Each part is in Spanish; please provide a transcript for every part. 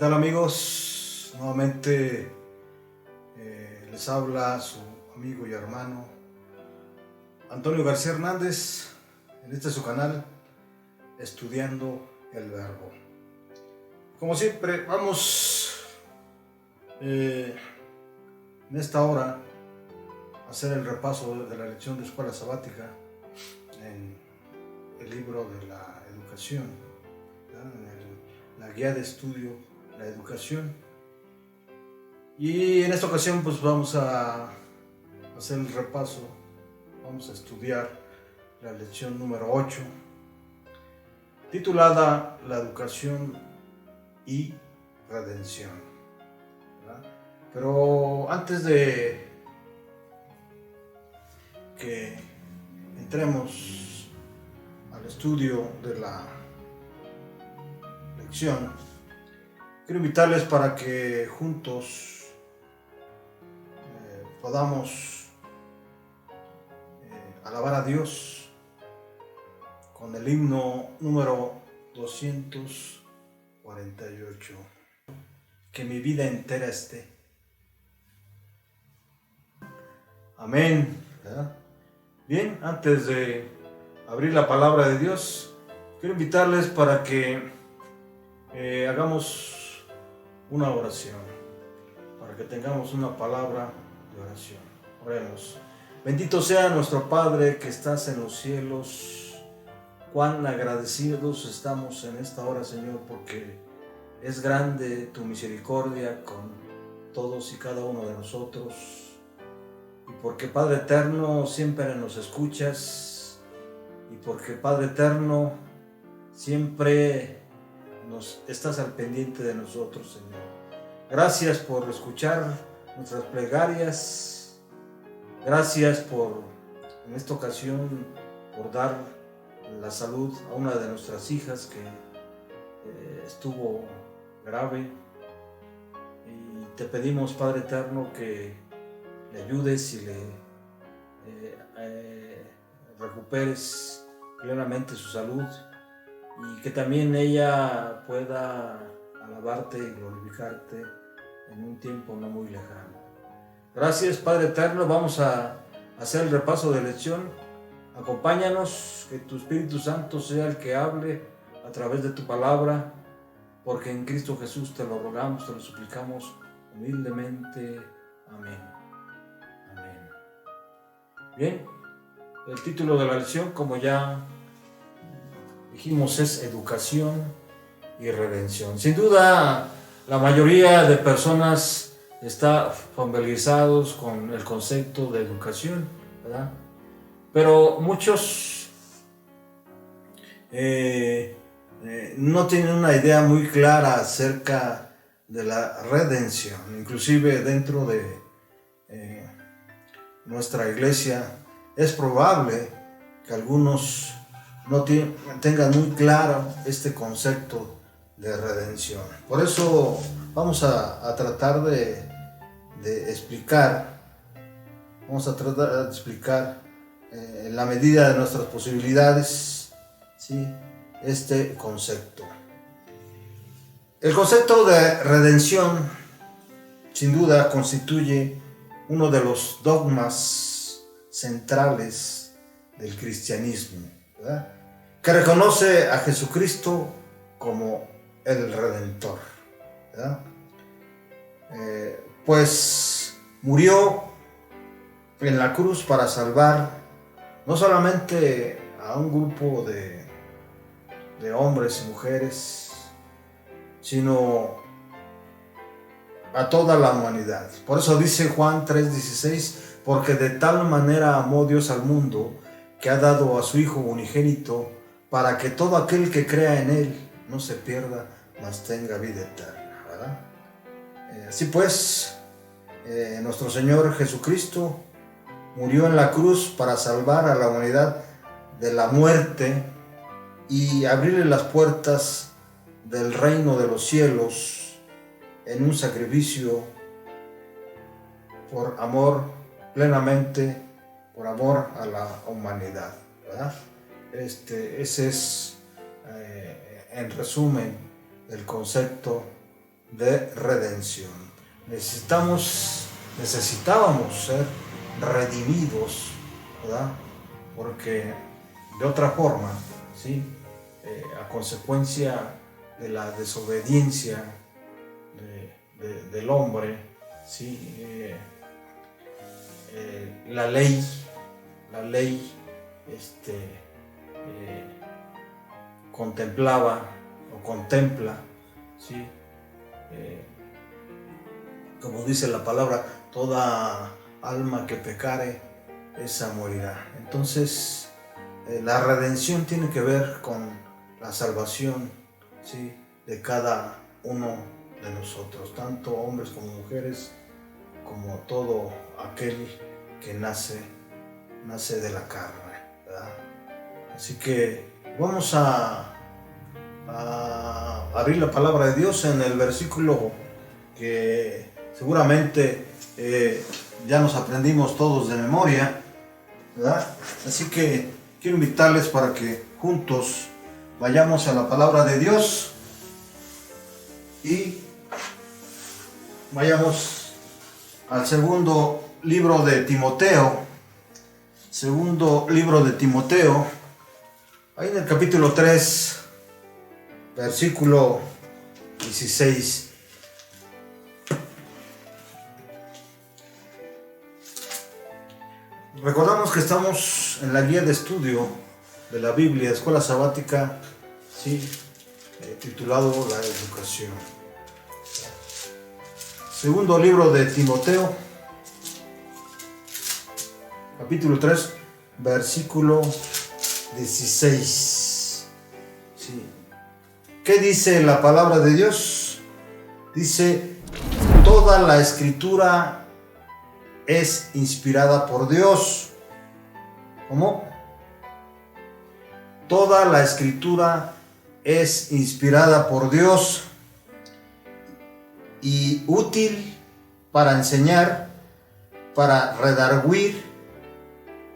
tal, amigos? Nuevamente les habla su amigo y hermano Antonio García Hernández en este su canal Estudiando el Verbo. Como siempre, vamos en esta hora a hacer el repaso de la lección de escuela sabática en el libro de la educación, en la guía de estudio, la educación. Y en esta ocasión pues vamos a hacer el repaso, vamos a estudiar la lección número 8, titulada La educación y redención, ¿verdad? Pero antes de que entremos al estudio de la lección, quiero invitarles para que juntos podamos alabar a Dios con el himno número 248. Que mi vida entera esté. Amén. ¿Verdad? Bien, antes de abrir la palabra de Dios, quiero invitarles para que hagamos una oración, para que tengamos una palabra de oración. Oremos. Bendito sea nuestro Padre que estás en los cielos. Cuán agradecidos estamos en esta hora, Señor, porque es grande tu misericordia con todos y cada uno de nosotros. Y porque, Padre eterno, siempre nos escuchas. Y porque, Padre eterno, siempre nos estás al pendiente de nosotros, Señor. Gracias por escuchar nuestras plegarias. Gracias por, en esta ocasión, por dar la salud a una de nuestras hijas que estuvo grave. Y te pedimos, Padre eterno, que le ayudes y le recuperes plenamente su salud, y que también ella pueda alabarte y glorificarte en un tiempo no muy lejano. Gracias, Padre eterno. Vamos a hacer el repaso de lección. Acompáñanos, que tu Espíritu Santo sea el que hable a través de tu palabra, porque en Cristo Jesús te lo rogamos, te lo suplicamos humildemente. Amén. Amén. Bien, el título de la lección, como ya dijimos, es Educación y Redención. Sin duda, la mayoría de personas está familiarizados con el concepto de educación, ¿verdad? Pero muchos no tienen una idea muy clara acerca de la redención. Inclusive dentro de nuestra iglesia es probable que algunos no tengan muy claro este concepto de redención. Por eso vamos a tratar de explicar, en la medida de nuestras posibilidades, ¿sí?, este concepto. El concepto de redención, sin duda, constituye uno de los dogmas centrales del cristianismo, ¿verdad?, que reconoce a Jesucristo como el Redentor, ¿verdad? Pues murió en la cruz para salvar no solamente a un grupo de hombres y mujeres, sino a toda la humanidad. Por eso dice Juan 3:16, porque de tal manera amó Dios al mundo, que ha dado a su Hijo unigénito, para que todo aquel que crea en Él no se pierda, mas tenga vida eterna, ¿verdad? Así pues, nuestro Señor Jesucristo murió en la cruz para salvar a la humanidad de la muerte y abrirle las puertas del reino de los cielos en un sacrificio por amor, plenamente por amor a la humanidad, ¿verdad? Ese es, en resumen, el concepto de redención. Necesitábamos ser redimidos, ¿verdad? Porque de otra forma, ¿sí? A consecuencia de la desobediencia del hombre, ¿sí? La ley contemplaba o contempla, ¿sí? Como dice la palabra, toda alma que pecare, esa morirá. Entonces, la redención tiene que ver con la salvación, ¿sí? De cada uno de nosotros, tanto hombres como mujeres, como todo aquel que nace de la carne, ¿verdad? Así que vamos a abrir la palabra de Dios en el versículo que seguramente ya nos aprendimos todos de memoria, ¿verdad? Así que quiero invitarles para que juntos vayamos a la palabra de Dios y vayamos al segundo libro de Timoteo, ahí en el capítulo 3, versículo 16. Recordamos que estamos en la guía de estudio de la Biblia, Escuela Sabática, ¿sí? Titulado La Educación. Segundo libro de Timoteo, capítulo 3, versículo 16. ¿Sí? ¿Qué dice la palabra de Dios? Dice: toda la escritura es inspirada por Dios. ¿Cómo? Toda la escritura es inspirada por Dios y útil para enseñar, para redarguir,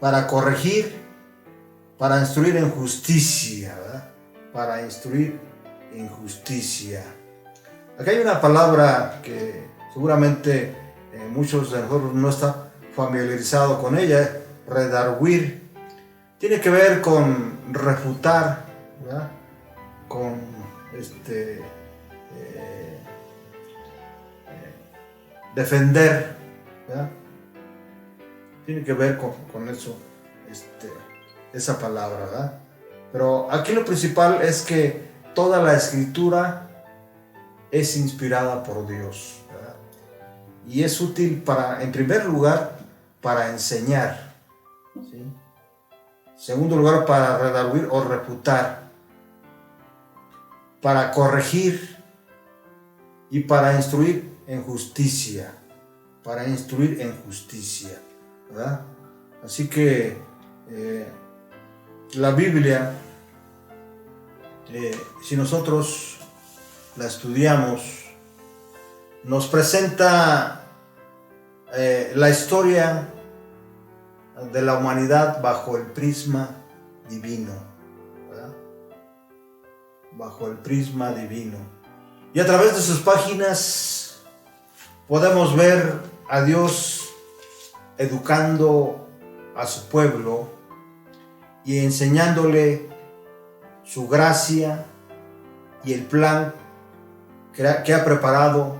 para corregir, para instruir en justicia, ¿verdad? Para instruir en justicia. Aquí hay una palabra que seguramente muchos de nosotros no están familiarizados con ella, redarguir. Tiene que ver con refutar, ¿verdad? Con defender, ¿verdad? Tiene que ver con eso, esa palabra, ¿verdad? Pero aquí lo principal es que toda la escritura es inspirada por Dios, ¿verdad? Y es útil en primer lugar, para enseñar, ¿sí? En segundo lugar, para redarguir o refutar, para corregir y para instruir en justicia, ¿verdad? Así que la Biblia, si nosotros la estudiamos, nos presenta la historia de la humanidad bajo el prisma divino, ¿verdad? Bajo el prisma divino. Y a través de sus páginas podemos ver a Dios educando a su pueblo y enseñándole su gracia y el plan que ha preparado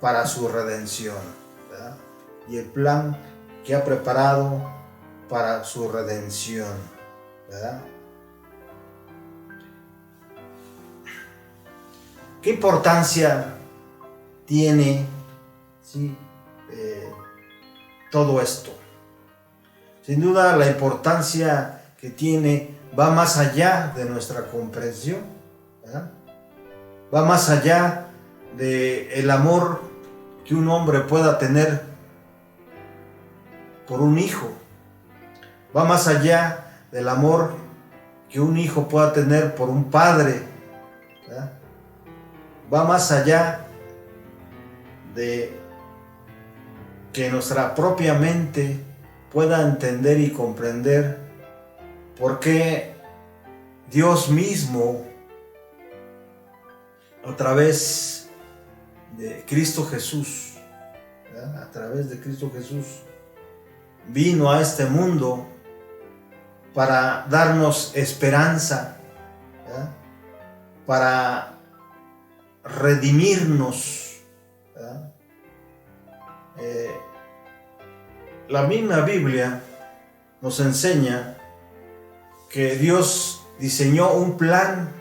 para su redención, ¿verdad? Y el plan que ha preparado para su redención, ¿verdad? ¿Qué importancia tiene, ¿sí? Todo esto? Sin duda, la importancia que tiene va más allá de nuestra comprensión, ¿verdad? Va más allá del amor que un hombre pueda tener por un hijo. Va más allá del amor que un hijo pueda tener por un padre, ¿verdad? Va más allá de que nuestra propia mente pueda entender y comprender por qué Dios mismo, a través de Cristo Jesús, ¿verdad? A través de Cristo Jesús, vino a este mundo para darnos esperanza, ¿verdad? Para redimirnos, ¿verdad? La misma Biblia nos enseña que Dios diseñó un plan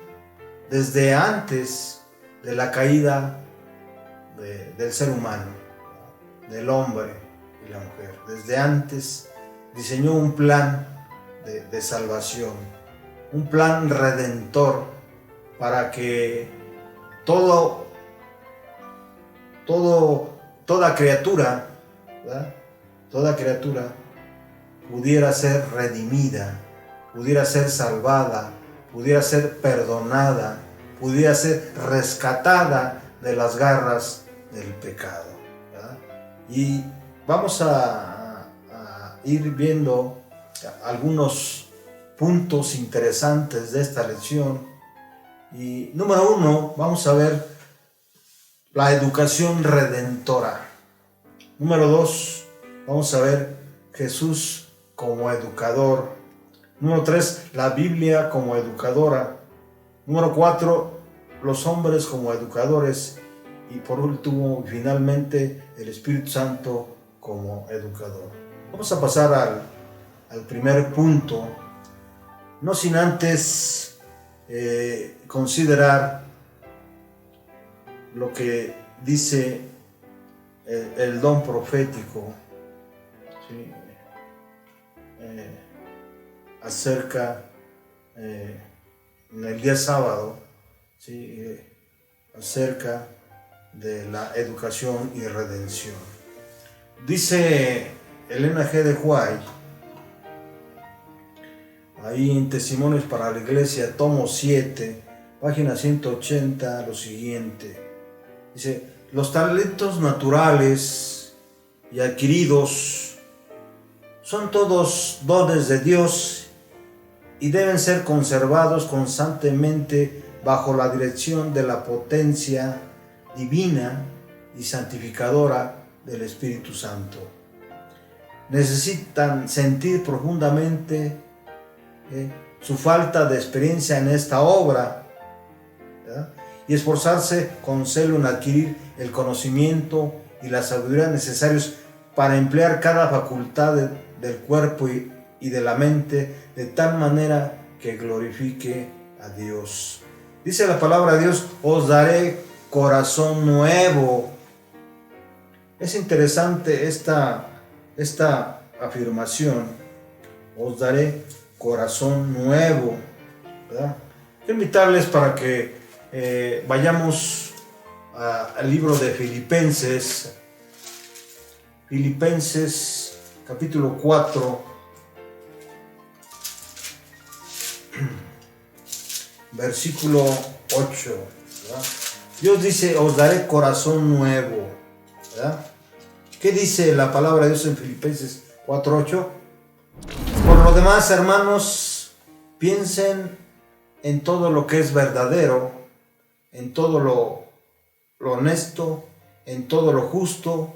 desde antes de la caída del ser humano, del hombre y la mujer. Desde antes diseñó un plan de salvación, un plan redentor para que toda criatura, ¿verdad? Toda criatura pudiera ser redimida, pudiera ser salvada, pudiera ser perdonada, pudiera ser rescatada de las garras del pecado, ¿verdad? Y vamos a ir viendo algunos puntos interesantes de esta lección. Y número 1, vamos a ver la educación redentora. Número 2, vamos a ver Jesús como educador. Número 3, la Biblia como educadora. Número 4, los hombres como educadores. Y por último, finalmente, el Espíritu Santo como educador. Vamos a pasar al primer punto, no sin antes considerar lo que dice el don profético, ¿sí? Acerca en el día sábado, ¿sí? Acerca de la educación y redención. Dice Elena G. de White, ahí en Testimonios para la Iglesia, tomo 7, página 180, lo siguiente. Dice: los talentos naturales y adquiridos son todos dones de Dios y deben ser conservados constantemente bajo la dirección de la potencia divina y santificadora del Espíritu Santo. Necesitan sentir profundamente su falta de experiencia en esta obra, ¿verdad? Y esforzarse con celo en adquirir el conocimiento y la sabiduría necesarios para emplear cada facultad del cuerpo y de la mente de tal manera que glorifique a Dios. Dice la palabra de Dios: os daré corazón nuevo. Es interesante esta afirmación: os daré corazón nuevo, ¿verdad? Quiero invitarles para que vayamos al libro de Filipenses capítulo 4, versículo 8, ¿verdad? Dios dice: os daré corazón nuevo, ¿verdad? ¿Qué dice la palabra de Dios en Filipenses 4:8? Por lo demás, hermanos, piensen en todo lo que es verdadero, en todo lo honesto, en todo lo justo,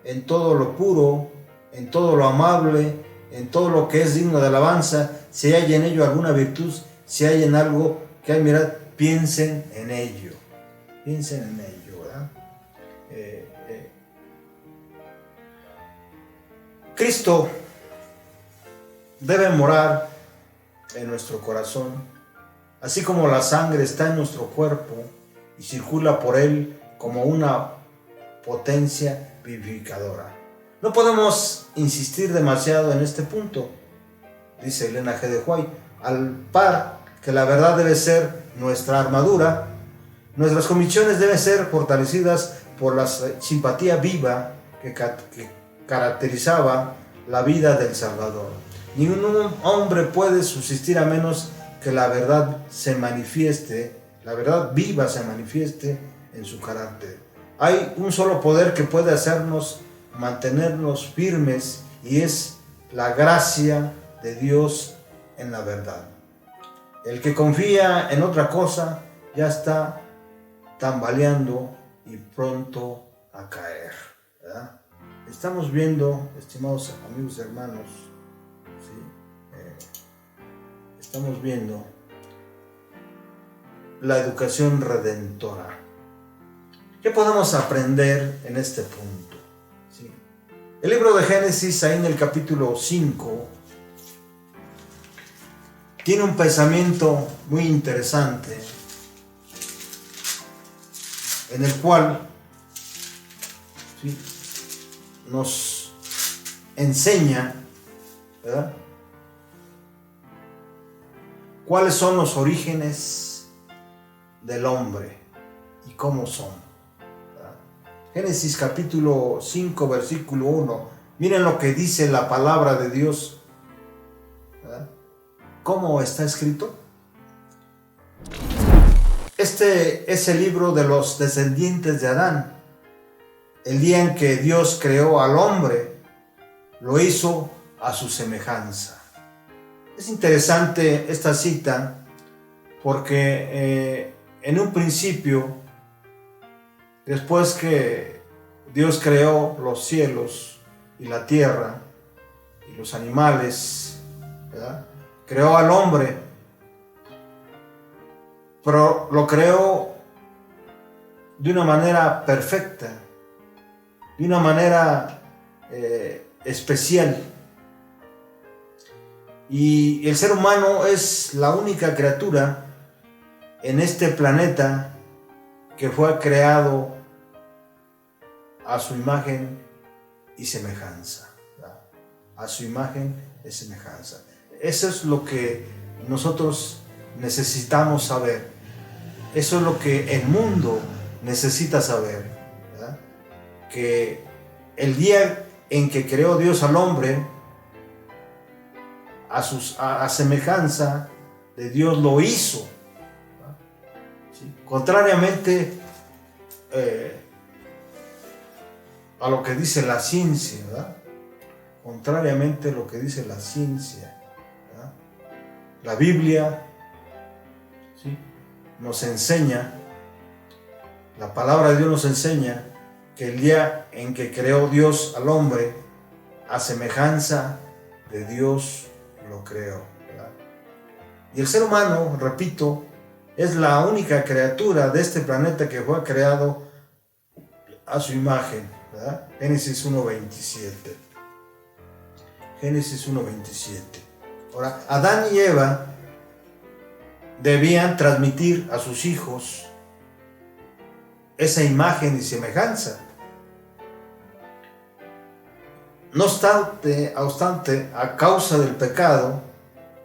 en todo lo puro, en todo lo amable, en todo lo que es digno de alabanza, si hay en ello alguna virtud, si hay en algo que hay, mirad, piensen en ello. Piensen en ello, ¿verdad? Cristo debe morar en nuestro corazón, así como la sangre está en nuestro cuerpo y circula por él como una potencia vivificadora. No podemos insistir demasiado en este punto, dice Elena G. de White, al par que la verdad debe ser nuestra armadura. Nuestras convicciones deben ser fortalecidas por la simpatía viva que caracterizaba la vida del Salvador. Ningún hombre puede subsistir a menos que la verdad se manifieste, la verdad viva se manifieste en su carácter. Hay un solo poder que puede hacernos mantenernos firmes, y es la gracia de Dios en la verdad. El que confía en otra cosa ya está tambaleando y pronto a caer, ¿verdad? Estamos viendo, estimados amigos y hermanos, ¿sí? Estamos viendo la educación redentora. ¿Qué podemos aprender en este punto? ¿Sí? El libro de Génesis, ahí en el capítulo 5, tiene un pensamiento muy interesante, en el cual, ¿sí?, nos enseña, ¿verdad?, cuáles son los orígenes del hombre y cómo son, ¿verdad? Génesis capítulo 5, versículo 1. Miren lo que dice la palabra de Dios, ¿verdad? ¿Cómo está escrito? Este es el libro de los descendientes de Adán. El día en que Dios creó al hombre, lo hizo a su semejanza. Es interesante esta cita porque en un principio, después que Dios creó los cielos y la tierra y los animales, ¿verdad?, creó al hombre, pero lo creó de una manera perfecta, de una manera especial. Y el ser humano es la única criatura en este planeta que fue creado a su imagen y semejanza, ¿verdad? A su imagen y semejanza. Eso es lo que nosotros necesitamos saber. Eso es lo que el mundo necesita saber, ¿verdad? Que el día en que creó Dios al hombre, a semejanza de Dios lo hizo, ¿verdad? ¿Sí? Contrariamente a lo que dice la ciencia, ¿verdad? Contrariamente a lo que dice la ciencia, ¿verdad? La Biblia, ¿sí?, nos enseña, la palabra de Dios nos enseña que el día en que creó Dios al hombre, a semejanza de Dios lo creó, ¿verdad? Y el ser humano, repito, es la única criatura de este planeta que fue creado a su imagen, ¿verdad? Génesis 1:27. Génesis 1:27. Ahora, Adán y Eva debían transmitir a sus hijos esa imagen y semejanza. No obstante, a causa del pecado,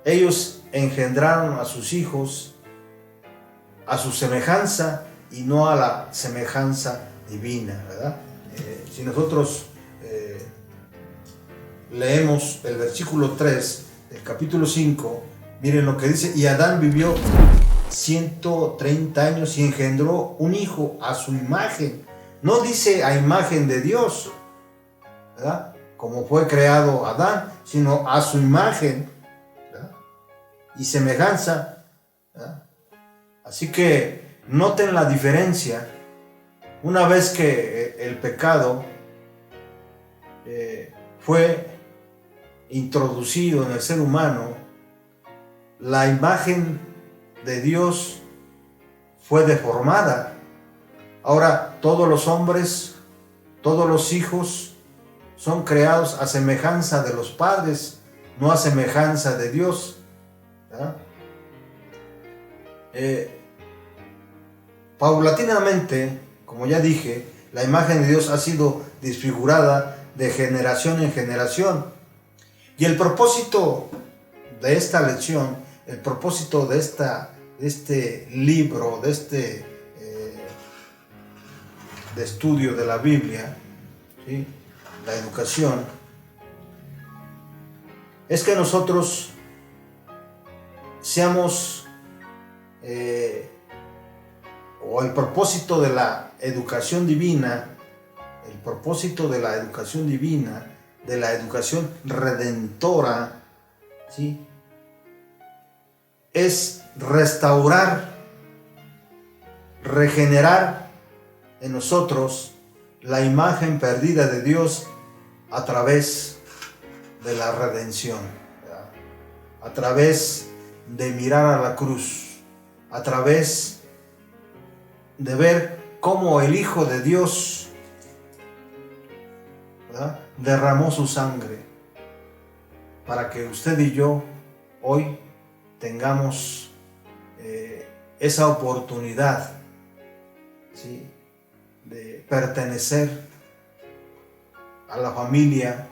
ellos engendraron a sus hijos a su semejanza y no a la semejanza divina, ¿verdad? Si nosotros leemos el versículo 3 del capítulo 5, miren lo que dice: y Adán vivió 130 años y engendró un hijo a su imagen. No dice a imagen de Dios, ¿verdad?, como fue creado Adán, sino a su imagen, ¿verdad?, y semejanza, ¿verdad? Así que noten la diferencia. Una vez que el pecado fue introducido en el ser humano, la imagen de Dios fue deformada. Ahora todos los hombres, todos los hijos son creados a semejanza de los padres, no a semejanza de Dios, ¿verdad? Paulatinamente, como ya dije, la imagen de Dios ha sido desfigurada de generación en generación. Y el propósito de esta lección, el propósito de este libro, de estudio de la Biblia, ¿sí?, la educación, es que nosotros seamos, o el propósito de la educación divina, el propósito de la educación divina, de la educación redentora, ¿sí?, es restaurar, regenerar en nosotros la imagen perdida de Dios a través de la redención, ¿verdad? A través de mirar a la cruz, a través de ver cómo el Hijo de Dios, ¿verdad?, derramó su sangre para que usted y yo hoy tengamos esa oportunidad, ¿sí?, de pertenecer a la familia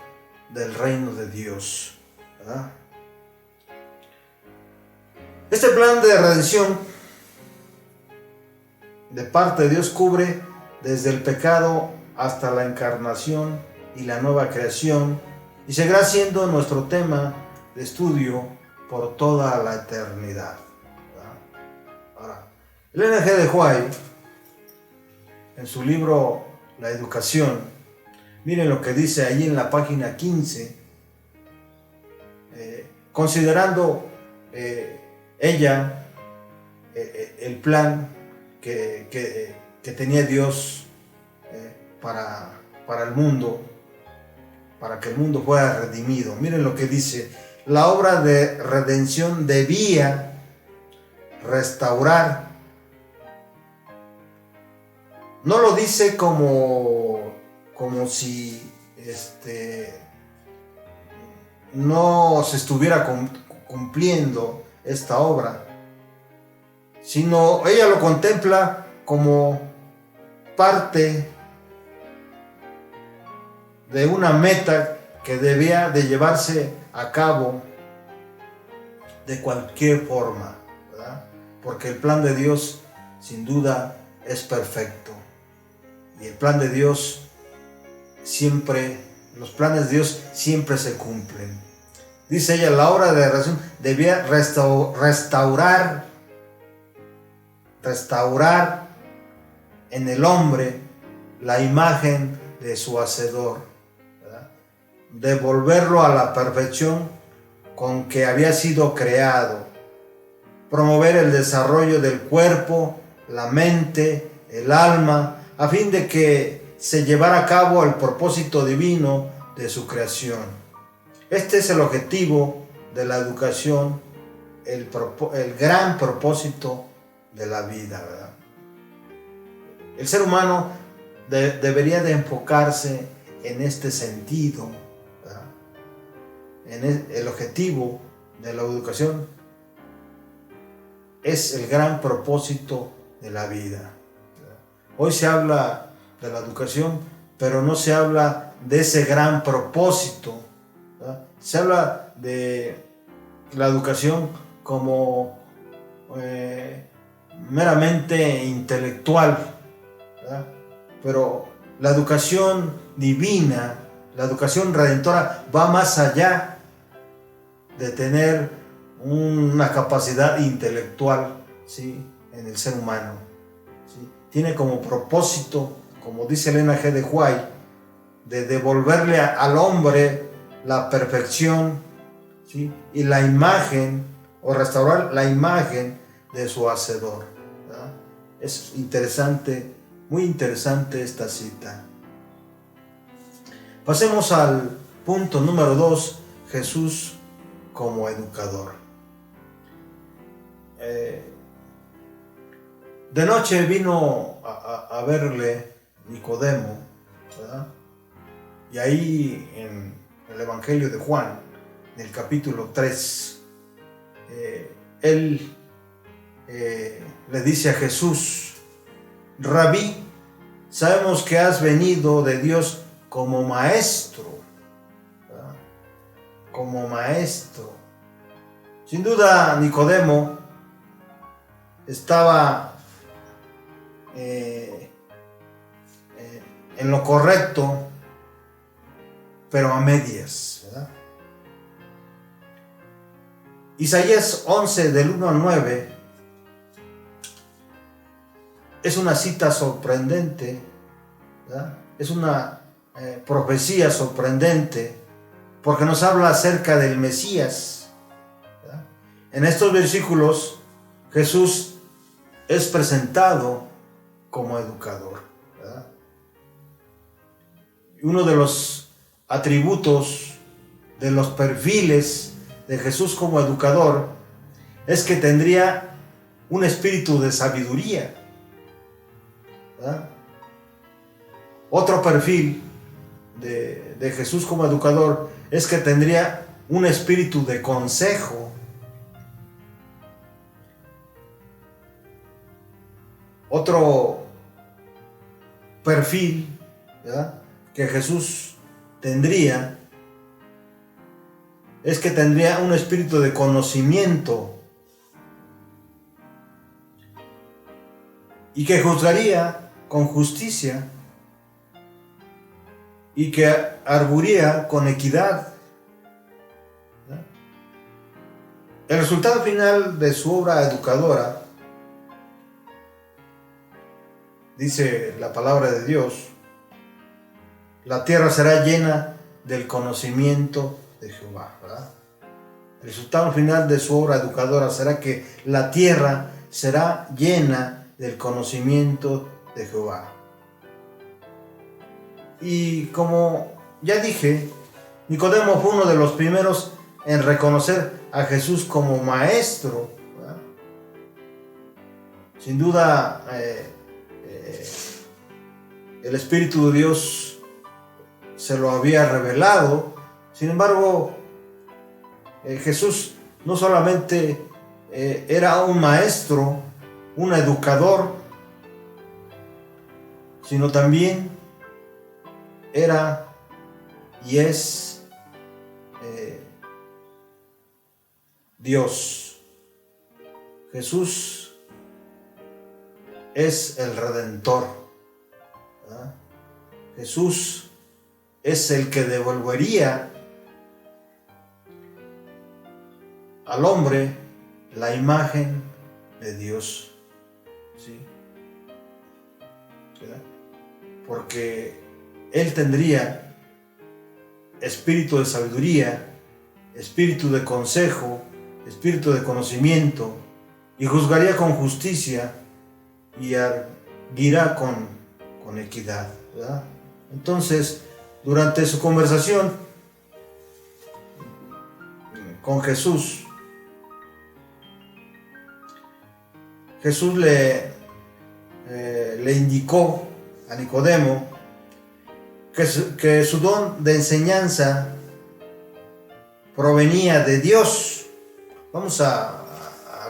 del reino de Dios, ¿verdad? Este plan de redención de parte de Dios cubre desde el pecado hasta la encarnación y la nueva creación, y seguirá siendo nuestro tema de estudio por toda la eternidad, ¿verdad? Ahora, Ellen G. de White, en su libro La Educación, miren lo que dice ahí en la página 15, considerando ella el plan que tenía Dios para el mundo, para que el mundo fuera redimido. Miren lo que dice: la obra de redención debía restaurar. No lo dice como si no se estuviera cumpliendo esta obra, sino ella lo contempla como parte de una meta que debía de llevarse a cabo de cualquier forma, ¿verdad? Porque el plan de Dios sin duda es perfecto, y el plan de Dios los planes de Dios siempre se cumplen. Dice ella: la obra de redención debía restaurar en el hombre la imagen de su Hacedor, ¿verdad?, devolverlo a la perfección con que había sido creado, promover el desarrollo del cuerpo, la mente, el alma, a fin de que se llevara a cabo el propósito divino de su creación. Este es el objetivo de la educación, el gran propósito de la vida, ¿verdad? El ser humano debería de enfocarse en este sentido, ¿verdad? El objetivo de la educación es el gran propósito de la vida, ¿verdad? Hoy se habla de la educación, pero no se habla de ese gran propósito, ¿verdad? Se habla de la educación como meramente intelectual, ¿verdad? Pero la educación divina, la educación redentora, va más allá de tener una capacidad intelectual, ¿sí?, en el ser humano, ¿sí? Tiene como propósito, como dice Ellen G. de White, de devolverle al hombre la perfección, ¿sí?, y la imagen, o restaurar la imagen de su Hacedor, ¿verdad? Es interesante, muy interesante esta cita. Pasemos al punto número 2, Jesús como educador. De noche vino a verle Nicodemo, ¿verdad? Y ahí en el Evangelio de Juan, en el capítulo 3, él le dice a Jesús: Rabí, sabemos que has venido de Dios como maestro, ¿verdad?, como maestro. Sin duda Nicodemo estaba en lo correcto, pero a medias, ¿verdad? Isaías 11, del 1 al 9, es una cita sorprendente, ¿verdad? Es una profecía sorprendente, porque nos habla acerca del Mesías, ¿verdad? En estos versículos Jesús es presentado como educador, ¿verdad? uno de los atributos, de los perfiles de Jesús como educador, es que tendría un espíritu de sabiduría, ¿verdad? Otro perfil de Jesús como educador es que tendría un espíritu de consejo. Otro perfil, ¿verdad?, que Jesús tendría es que tendría un espíritu de conocimiento y que juzgaría con justicia y que arguiría con equidad. El resultado final de su obra educadora, dice la palabra de Dios, la tierra será llena del conocimiento de Jehová, ¿verdad? El resultado final de su obra educadora será que la tierra será llena del conocimiento de Jehová. Y como ya dije, Nicodemo fue uno de los primeros en reconocer a Jesús como maestro, ¿verdad? Sin duda, el Espíritu de Dios se lo había revelado. Sin embargo, Jesús no solamente era un maestro, un educador, sino también era y es Dios. Jesús es el Redentor, ¿verdad? Jesús es el que devolvería al hombre la imagen de Dios, ¿sí? ¿Verdad? Porque Él tendría espíritu de sabiduría, espíritu de consejo, espíritu de conocimiento, y juzgaría con justicia y arguirá con equidad, ¿verdad? Entonces, durante su conversación con Jesús, Jesús le indicó a Nicodemo que su don de enseñanza provenía de Dios. Vamos a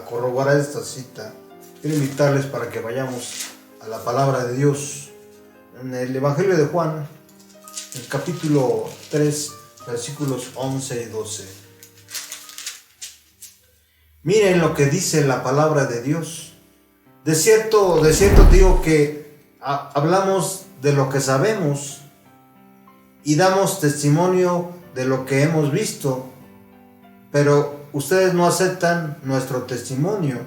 corroborar esta cita. Quiero invitarles para que vayamos a la palabra de Dios. En el Evangelio de Juan, el capítulo 3, versículos 11 y 12. Miren lo que dice la palabra de Dios. De cierto digo que hablamos de lo que sabemos y damos testimonio de lo que hemos visto, pero ustedes no aceptan nuestro testimonio.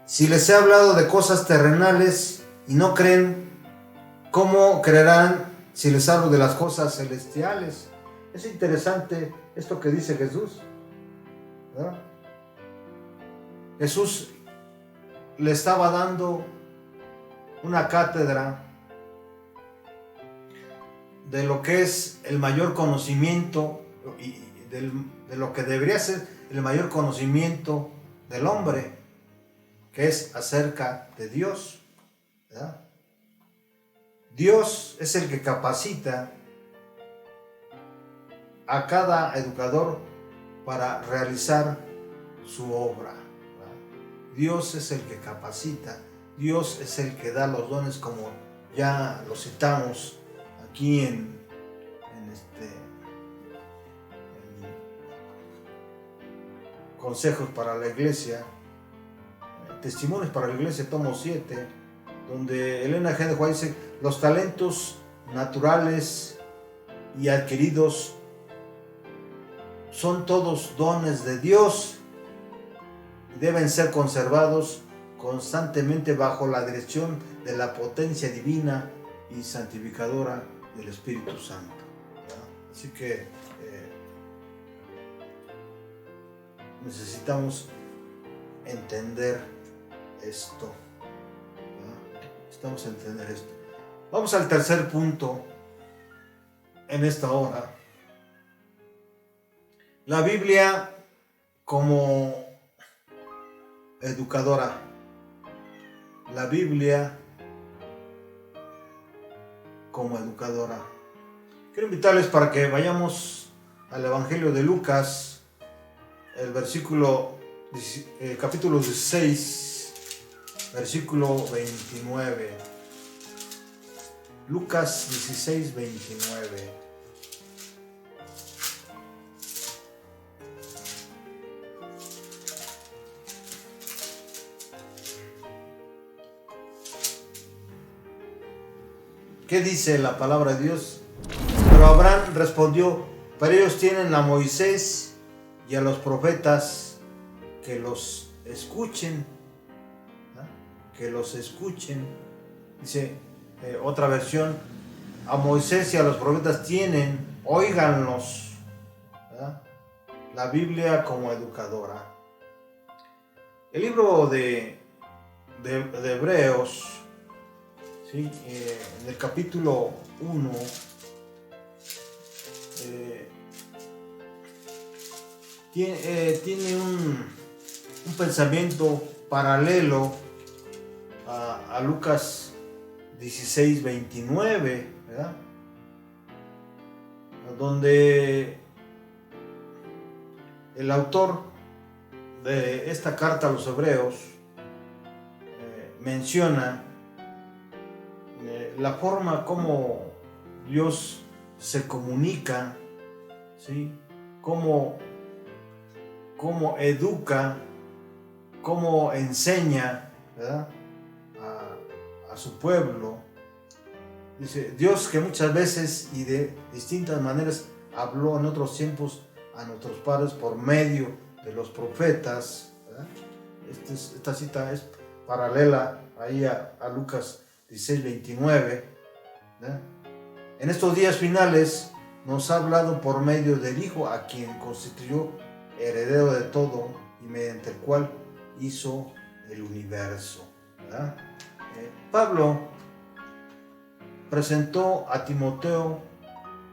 Si les he hablado de cosas terrenales y no creen, ¿cómo creerán si les hablo de las cosas celestiales? Es interesante esto que dice Jesús, ¿verdad? Jesús le estaba dando una cátedra de lo que es el mayor conocimiento y de lo que debería ser el mayor conocimiento del hombre, que es acerca de Dios, ¿verdad? Dios es el que capacita a cada educador para realizar su obra, ¿verdad? Dios es el que capacita, Dios es el que da los dones, como ya lo citamos aquí en Consejos para la Iglesia, Testimonios para la Iglesia, tomo 7, donde Elena G. de White dice: los talentos naturales y adquiridos son todos dones de Dios y deben ser conservados constantemente bajo la dirección de la potencia divina y santificadora del Espíritu Santo, ¿verdad? Así que necesitamos entender esto, ¿verdad? Necesitamos entender esto. Vamos al tercer punto en esta hora. La Biblia como educadora. La Biblia como educadora. Quiero invitarles para que vayamos al Evangelio de Lucas, el capítulo 16, versículo 29. Lucas 16, 29. ¿Qué dice la palabra de Dios? Pero Abraham respondió: pero ellos tienen a Moisés y a los profetas, que los escuchen. Que los escuchen. Dice otra versión: a Moisés y a los profetas tienen, óiganlos. ¿Verdad? La Biblia como educadora. El libro de Hebreos, ¿sí? En el capítulo 1, tiene un pensamiento paralelo a Lucas 16, 29, ¿verdad? Donde el autor de esta carta a los Hebreos menciona la forma como Dios se comunica, ¿sí? Cómo educa, cómo enseña, ¿verdad? A su pueblo. Dice Dios que muchas veces y de distintas maneras habló en otros tiempos a nuestros padres por medio de los profetas, ¿verdad? Esta cita es paralela ahí a Lucas 16, 29, ¿verdad? En estos días finales nos ha hablado por medio del Hijo, a quien constituyó heredero de todo y mediante el cual hizo el universo, ¿verdad? Pablo presentó a Timoteo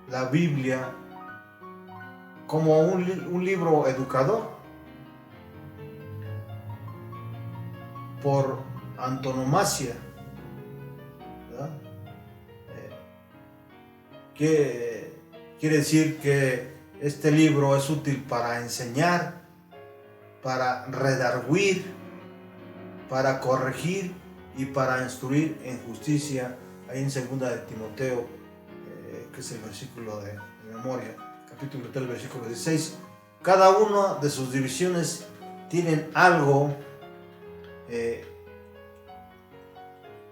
la Biblia como un libro educador por antonomasia, ¿verdad? Que quiere decir que este libro es útil para enseñar, para redarguir, para corregir y para instruir en justicia. Ahí en 2 de Timoteo, que es el versículo de memoria, capítulo 3, versículo 16. Cada una de sus divisiones tienen algo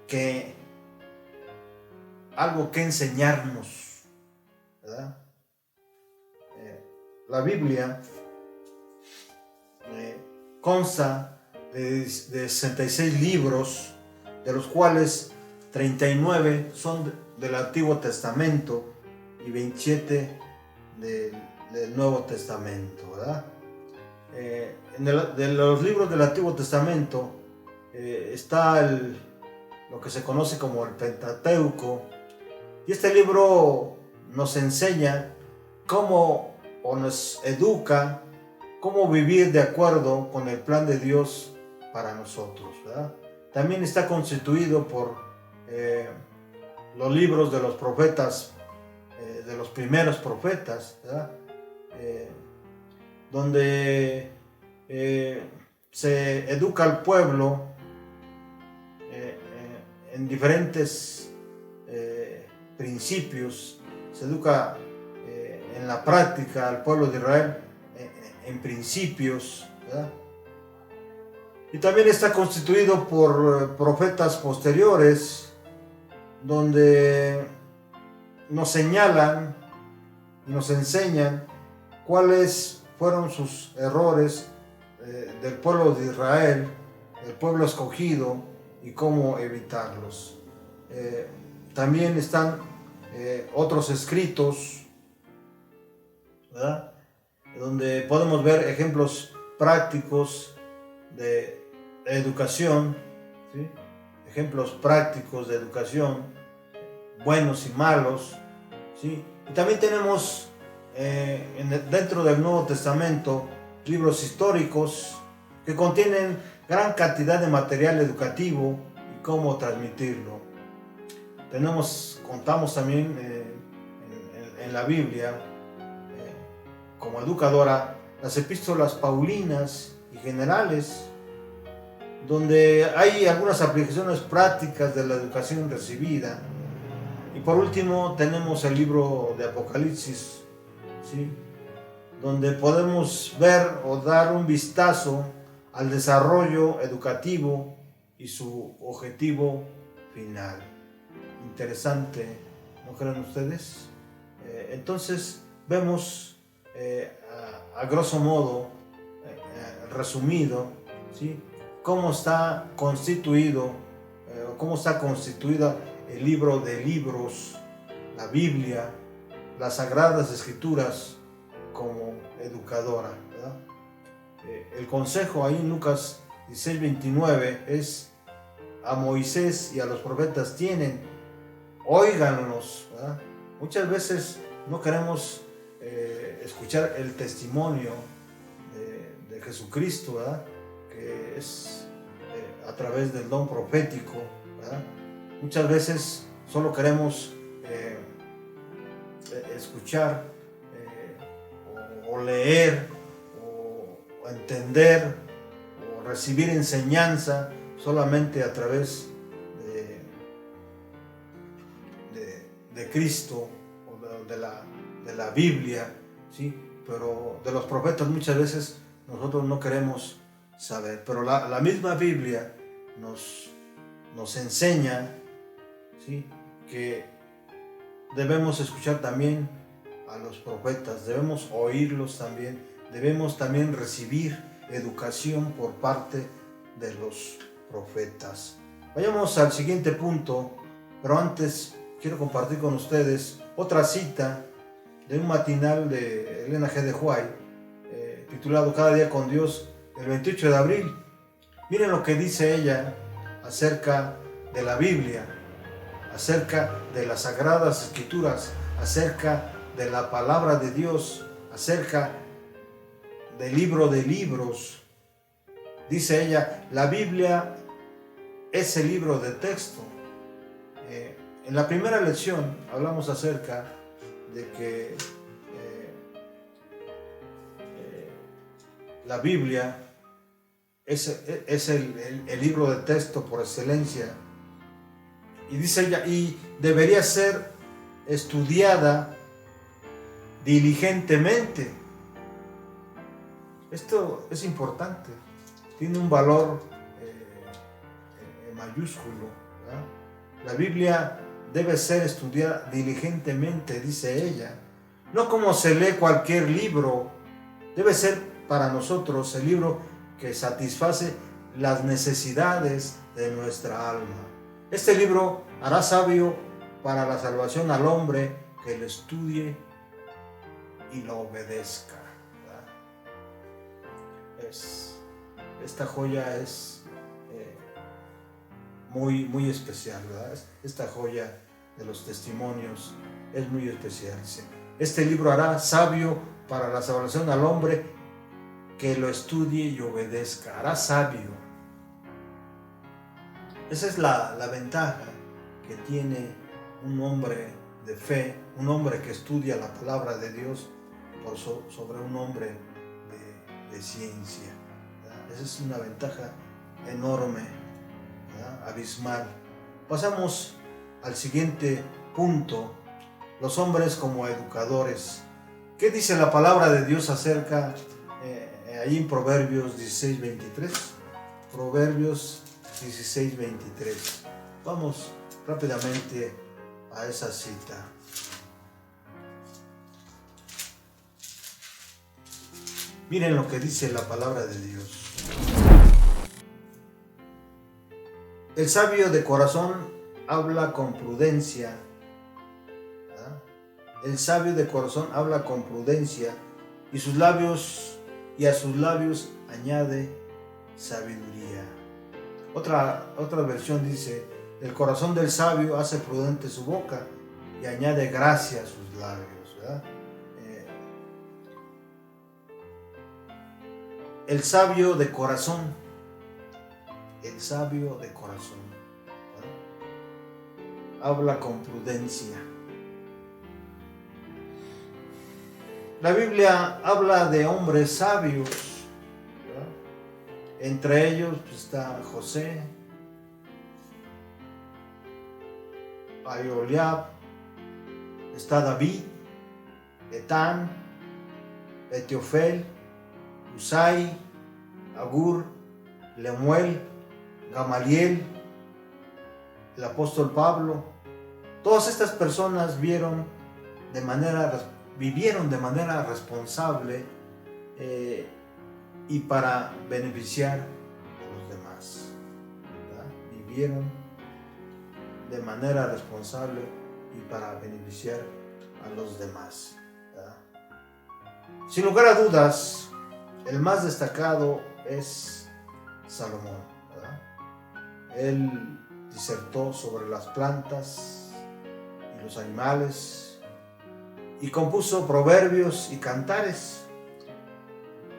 que enseñarnos, ¿verdad? La Biblia consta de 66 libros, de los cuales 39 son del Antiguo Testamento y 27 del Nuevo Testamento, ¿verdad? De los libros del Antiguo Testamento está lo que se conoce como el Pentateuco, y este libro nos enseña cómo, o nos educa cómo vivir de acuerdo con el plan de Dios para nosotros, ¿verdad? También está constituido por los libros de los profetas, de los primeros profetas, ¿verdad? Donde se educa al pueblo en diferentes principios. Se educa en la práctica al pueblo de Israel en principios, ¿verdad? Y también está constituido por profetas posteriores, donde nos señalan y nos enseñan cuáles fueron sus errores del pueblo de Israel, del pueblo escogido, y cómo evitarlos. También están otros escritos, ¿verdad?, donde podemos ver ejemplos prácticos de educación, ¿sí? Ejemplos prácticos de educación buenos y malos, ¿sí? Y también tenemos dentro del Nuevo Testamento libros históricos que contienen gran cantidad de material educativo y cómo transmitirlo. Contamos también en la Biblia como educadora las epístolas paulinas y generales, donde hay algunas aplicaciones prácticas de la educación recibida. Y por último tenemos el libro de Apocalipsis, ¿sí? Donde podemos ver o dar un vistazo al desarrollo educativo y su objetivo final. Interesante, ¿no creen ustedes? Entonces vemos a grosso modo, resumido, ¿sí? Cómo está constituida el libro de libros, la Biblia, las Sagradas Escrituras como educadora, ¿verdad? El consejo ahí en Lucas 16:29 es: a Moisés y a los profetas tienen, óiganlos, ¿verdad? Muchas veces no queremos escuchar el testimonio de Jesucristo, ¿verdad? Que es a través del don profético, ¿verdad? Muchas veces solo queremos escuchar o leer o entender o recibir enseñanza solamente a través de Cristo o de la Biblia, ¿sí? Pero de los profetas muchas veces nosotros no queremos saber, pero la misma Biblia nos enseña, ¿sí? Que debemos escuchar también a los profetas, debemos oírlos también, debemos también recibir educación por parte de los profetas. Vayamos al siguiente punto, pero antes quiero compartir con ustedes otra cita de un matinal de Elena G. de White, titulado Cada día con Dios, el 28 de abril. Miren lo que dice ella acerca de la Biblia, acerca de las Sagradas Escrituras, acerca de la palabra de Dios, acerca del libro de libros. Dice ella: la Biblia es el libro de texto. En la primera lección hablamos acerca de que la Biblia es el libro de texto por excelencia. Y dice ella, y debería ser estudiada diligentemente. Esto es importante, tiene un valor mayúsculo, ¿verdad? La Biblia debe ser estudiada diligentemente, dice ella. No como se lee cualquier libro, debe ser para nosotros el libro que satisface las necesidades de nuestra alma. Este libro hará sabio para la salvación al hombre que lo estudie y lo obedezca, ¿verdad? Esta joya es muy especial, ¿verdad? Esta joya de los testimonios es muy especial. Este libro hará sabio para la salvación al hombre que lo estudie y obedezca. Hará sabio. Esa es la ventaja que tiene un hombre de fe, un hombre que estudia la palabra de Dios sobre un hombre de ciencia, ¿verdad? Esa es una ventaja enorme, ¿verdad? Abismal. Pasamos al siguiente punto: los hombres como educadores. ¿Qué dice la palabra de Dios acerca, ahí en Proverbios 16:23? Proverbios 16:23. Vamos rápidamente a esa cita. Miren lo que dice la palabra de Dios. El sabio de corazón habla con prudencia. ¿Verdad? El sabio de corazón habla con prudencia y a sus labios añade sabiduría. Otra versión dice: El corazón del sabio hace prudente su boca y añade gracia a sus labios, ¿verdad? El sabio de corazón, el sabio de corazón, ¿verdad? Habla con prudencia. La Biblia habla de hombres sabios, ¿verdad? Entre ellos pues, está José, Aholiab, está David, Etán, Etiofel, Usai, Agur, Lemuel, Gamaliel, el apóstol Pablo. Todas estas personas vivieron de manera responsable y para beneficiar a los demás, ¿verdad? Vivieron de manera responsable y para beneficiar a los demás, ¿verdad? Sin lugar a dudas, el más destacado es Salomón, ¿verdad? Él disertó sobre las plantas y los animales y compuso proverbios y cantares.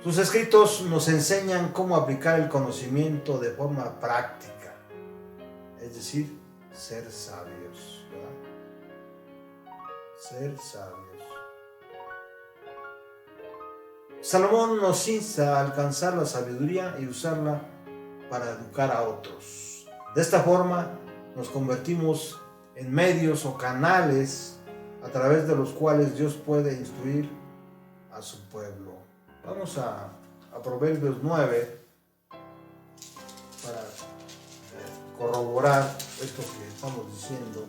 Sus escritos nos enseñan cómo aplicar el conocimiento de forma práctica, es decir, ser sabios, ¿verdad? Ser sabios. Salomón nos insta a alcanzar la sabiduría y usarla para educar a otros. De esta forma nos convertimos en medios o canales a través de los cuales Dios puede instruir a su pueblo. Vamos a Proverbios 9 para corroborar esto que estamos diciendo.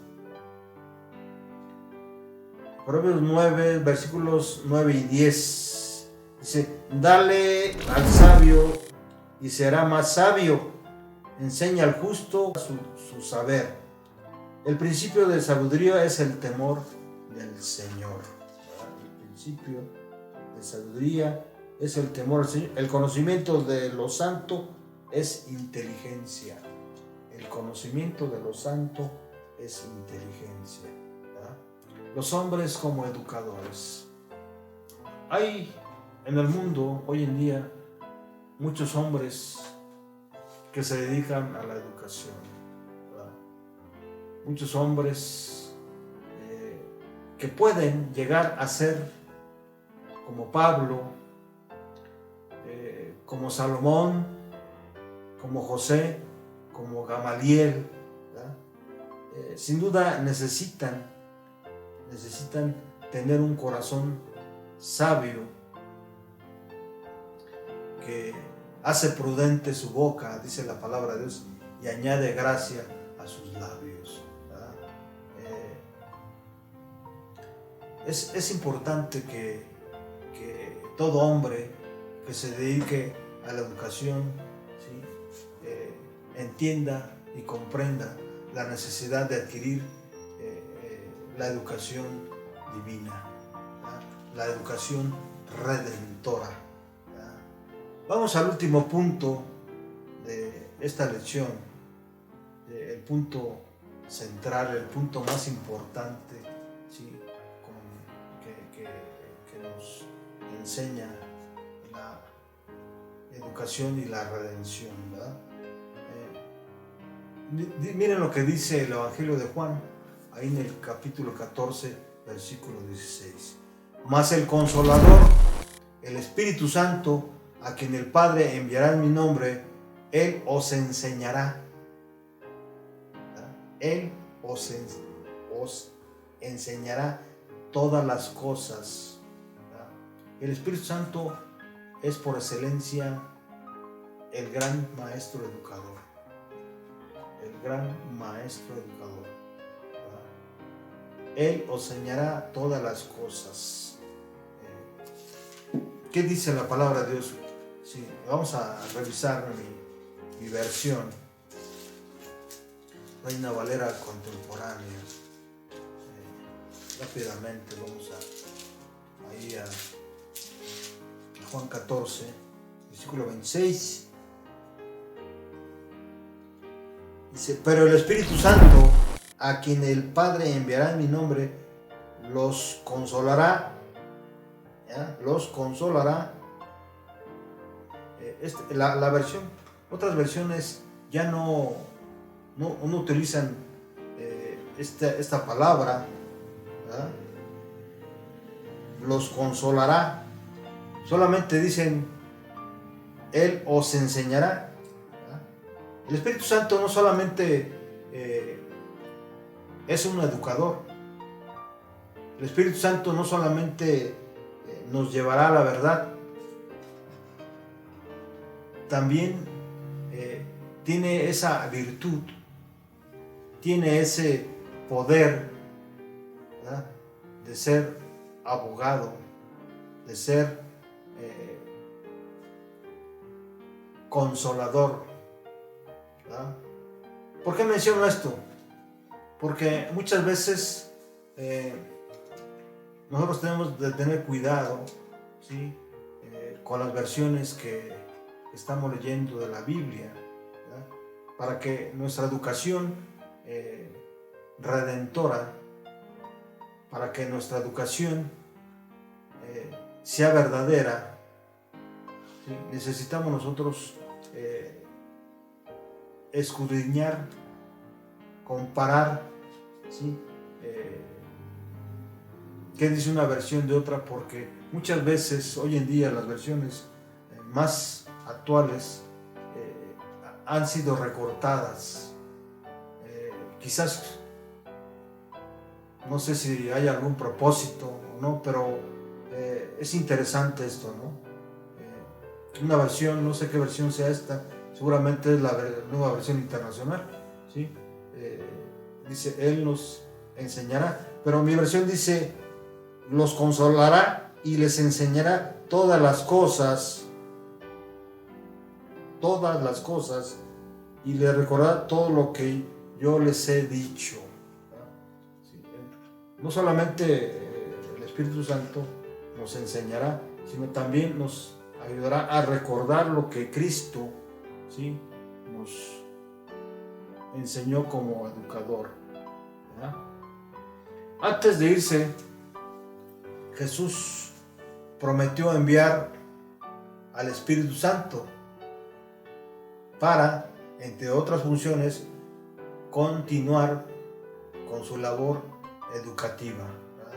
Proverbios 9, versículos 9 y 10. Dice, dale al sabio y será más sabio, enseña al justo su saber. El principio de sabiduría es el temor del Señor. El principio de sabiduría es el temor al Señor. El conocimiento de lo santo es inteligencia. El conocimiento de lo santo es inteligencia, ¿verdad? Los hombres como educadores. Hay en el mundo hoy en día muchos hombres que se dedican a la educación, ¿verdad? Muchos hombres que pueden llegar a ser como Pablo, como Salomón, como José, como Gamaliel, ¿verdad? Sin duda necesitan tener un corazón sabio que hace prudente su boca, dice la palabra de Dios, y añade gracia a sus labios, ¿verdad? Es importante que todo hombre que se dedique a la educación, ¿sí? Entienda y comprenda la necesidad de adquirir la educación divina, ¿verdad? La educación redentora, ¿verdad? Vamos al último punto de esta lección, el punto central, el punto más importante, ¿sí? que nos enseña la educación y la redención, ¿verdad? Miren lo que dice el Evangelio de Juan, ahí en el capítulo 14, versículo 16. Mas el Consolador, el Espíritu Santo, a quien el Padre enviará en mi nombre, Él os enseñará. ¿Verdad? Él os enseñará todas las cosas. ¿Verdad? El Espíritu Santo es por excelencia el gran maestro educador. El gran maestro educador. ¿Verdad? Él os enseñará todas las cosas. ¿Qué dice la palabra de Dios? Sí, vamos a revisar mi versión. Reina Valera contemporánea. Rápidamente vamos ahí a Juan 14, versículo 26. Dice, pero el Espíritu Santo, a quien el Padre enviará en mi nombre, los consolará. ¿Ya? Los consolará. La versión, otras versiones ya no utilizan esta palabra, ¿verdad? Los consolará. Solamente dicen, Él os enseñará. ¿Verdad? El Espíritu Santo no solamente es un educador. El Espíritu Santo no solamente nos llevará a la verdad, también tiene esa virtud, tiene ese poder, ¿verdad?, de ser abogado, de ser consolador, ¿verdad? ¿Por qué menciono esto? Porque muchas veces nosotros tenemos de tener cuidado, ¿sí?, con las versiones que estamos leyendo de la Biblia, ¿verdad?, para que nuestra educación redentora, para que nuestra educación sea verdadera, ¿sí?, necesitamos nosotros escudriñar, comparar, ¿sí?, qué dice una versión de otra, porque muchas veces hoy en día las versiones más actuales han sido recortadas. Quizás, no sé si hay algún propósito o no, pero es interesante esto, ¿no? Una versión, no sé qué versión sea esta, seguramente es la nueva versión internacional, ¿sí? Dice, Él nos enseñará, pero mi versión dice, los consolará y les enseñará todas las cosas, y les recordará todo lo que yo les he dicho. ¿Sí? No solamente el Espíritu Santo nos enseñará, sino también nos ayudará a recordar lo que Cristo, ¿sí?, nos enseñó como educador, ¿verdad? Antes de irse, Jesús prometió enviar al Espíritu Santo para, entre otras funciones, continuar con su labor educativa, ¿verdad?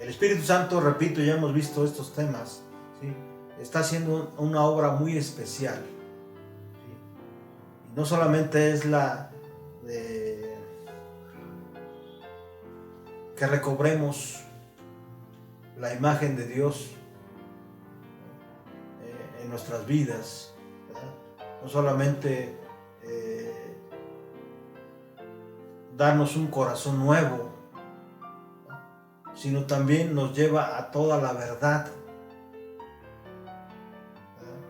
El Espíritu Santo, repito, ya hemos visto estos temas, ¿sí?, está haciendo una obra muy especial, ¿sí? Y no solamente es la de que recobremos la imagen de Dios en nuestras vidas, ¿verdad? No solamente darnos un corazón nuevo, ¿verdad?, sino también nos lleva a toda la verdad, ¿verdad?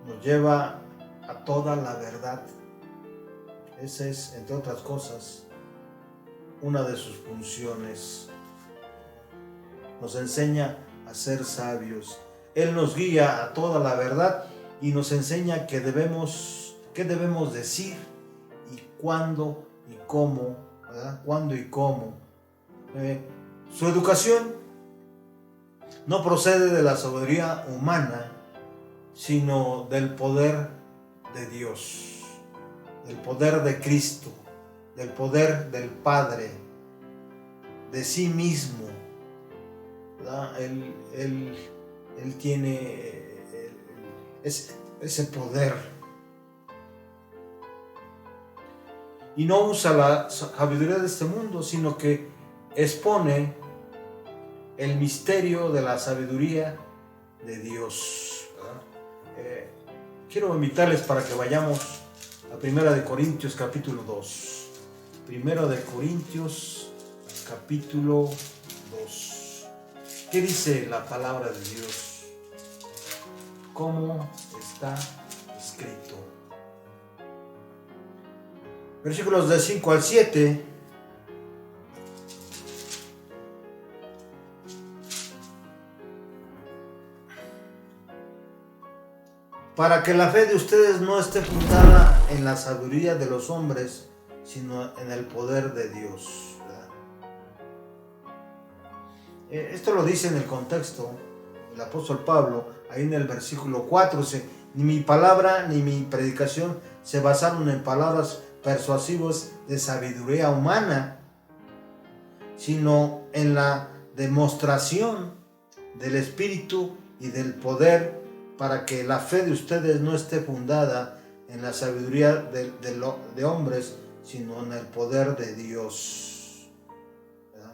Nos lleva a toda la verdad. Esa es, entre otras cosas, una de sus funciones. Nos enseña a ser sabios. Él nos guía a toda la verdad y nos enseña qué debemos decir y cuándo y cómo, ¿verdad? Cuándo y cómo. Su educación no procede de la sabiduría humana, sino del poder de Dios, del poder de Cristo, del poder del Padre, de sí mismo, ¿verdad? Él tiene ese poder. Y no usa la sabiduría de este mundo, sino que expone el misterio de la sabiduría de Dios, ¿verdad? Quiero invitarles para que vayamos a 1 Corintios capítulo 2. 1 Corintios capítulo 2. ¿Qué dice la palabra de Dios? ¿Cómo está escrito? Versículos de 5 al 7. para que la fe de ustedes no esté fundada en la sabiduría de los hombres, sino en el poder de Dios. Esto lo dice en el contexto el apóstol Pablo, ahí en el versículo 4, dice: ni mi palabra ni mi predicación se basaron en palabras persuasivas de sabiduría humana, sino en la demostración del Espíritu y del poder, para que la fe de ustedes no esté fundada en la sabiduría de hombres, sino en el poder de Dios. ¿Verdad?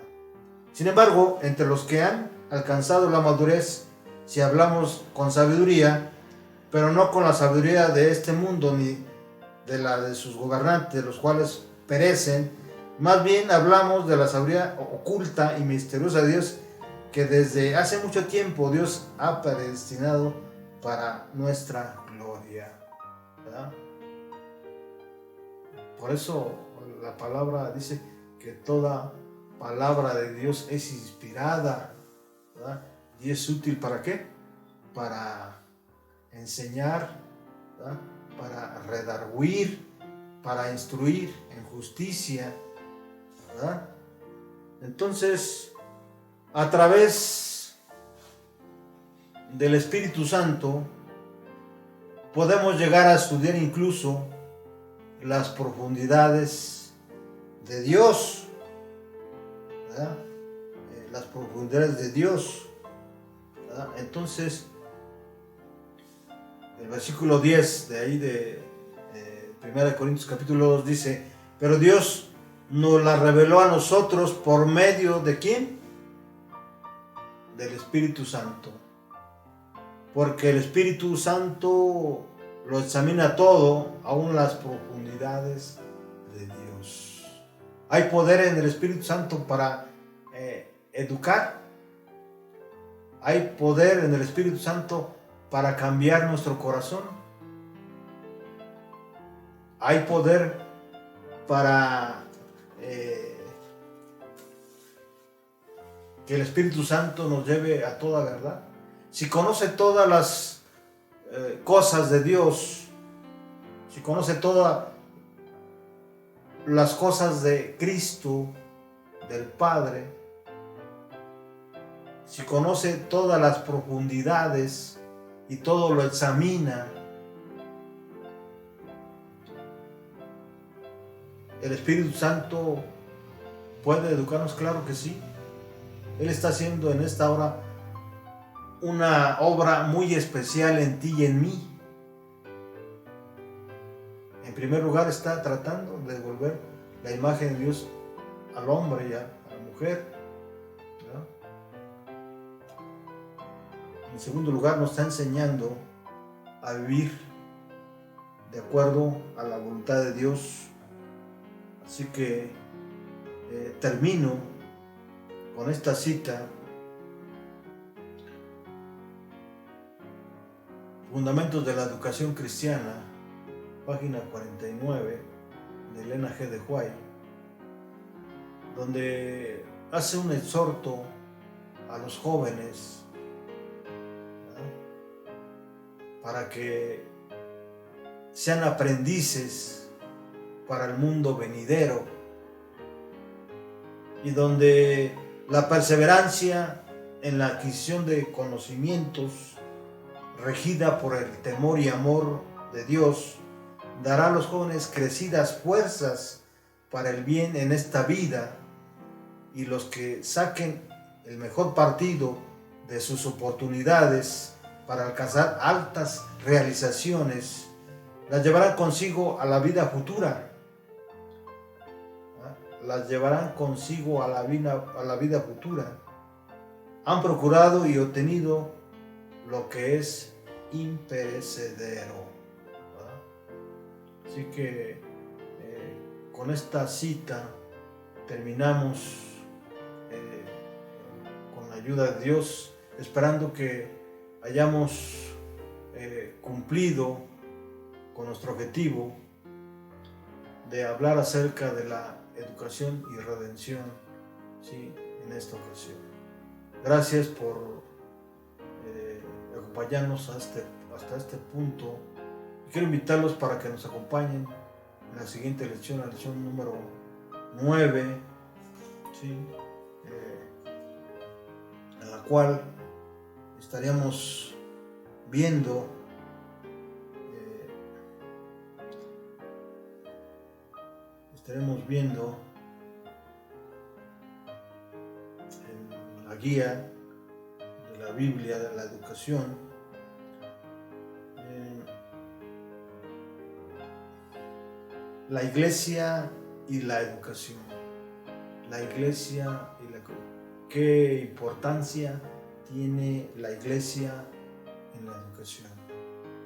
Sin embargo, entre los que han alcanzado la madurez, si hablamos con sabiduría, pero no con la sabiduría de este mundo, ni de la de sus gobernantes, los cuales perecen, más bien hablamos de la sabiduría oculta y misteriosa de Dios, que desde hace mucho tiempo Dios ha predestinado para nuestra gloria. ¿Verdad? Por eso la palabra dice que toda palabra de Dios es inspirada, ¿verdad? Y es útil ¿para qué? Para enseñar, ¿verdad? Para redarguir, para instruir en justicia, ¿verdad? Entonces, a través del Espíritu Santo podemos llegar a estudiar incluso las profundidades de Dios, ¿verdad? Las profundidades de Dios, ¿verdad? Entonces, el versículo 10 de ahí de 1 Corintios capítulo 2 dice: pero Dios nos la reveló a nosotros por medio de ¿quién? Del Espíritu Santo. Porque el Espíritu Santo lo examina todo, aún las profundidades de Dios. Hay poder en el Espíritu Santo para educar. Hay poder en el Espíritu Santo para cambiar nuestro corazón. Hay poder para que el Espíritu Santo nos lleve a toda verdad. Si conoce todas las cosas de Dios, si conoce todas las cosas de Cristo, del Padre, si conoce todas las profundidades y todo lo examina, ¿el Espíritu Santo puede educarnos? Claro que sí. Él está haciendo en esta hora una obra muy especial en ti y en mí. En primer lugar, está tratando de devolver la imagen de Dios al hombre y a la mujer, ¿verdad? En segundo lugar, nos está enseñando a vivir de acuerdo a la voluntad de Dios. Así que termino con esta cita: Fundamentos de la Educación Cristiana, página 49, de Elena G. de White, donde hace un exhorto a los jóvenes, ¿verdad?, para que sean aprendices para el mundo venidero, y donde la perseverancia en la adquisición de conocimientos, regida por el temor y amor de Dios, dará a los jóvenes crecidas fuerzas para el bien en esta vida, y los que saquen el mejor partido de sus oportunidades para alcanzar altas realizaciones, las llevarán consigo a la vida futura. Las llevarán consigo a la vida futura. Han procurado y obtenido lo que es imperecedero, ¿verdad? Así que con esta cita terminamos con la ayuda de Dios, esperando que hayamos cumplido con nuestro objetivo de hablar acerca de la educación y redención, ¿sí?, en esta ocasión. Gracias por acompañarnos hasta este punto. Quiero invitarlos para que nos acompañen en la siguiente lección, la lección número 9, ¿sí? En la cual estaríamos viendo en la guía de la Biblia de la educación la iglesia y la educación. La iglesia y la educación. ¿Qué importancia tiene la iglesia en la educación?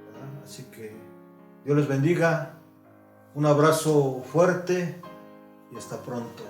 ¿Verdad? Así que Dios les bendiga. Un abrazo fuerte y hasta pronto.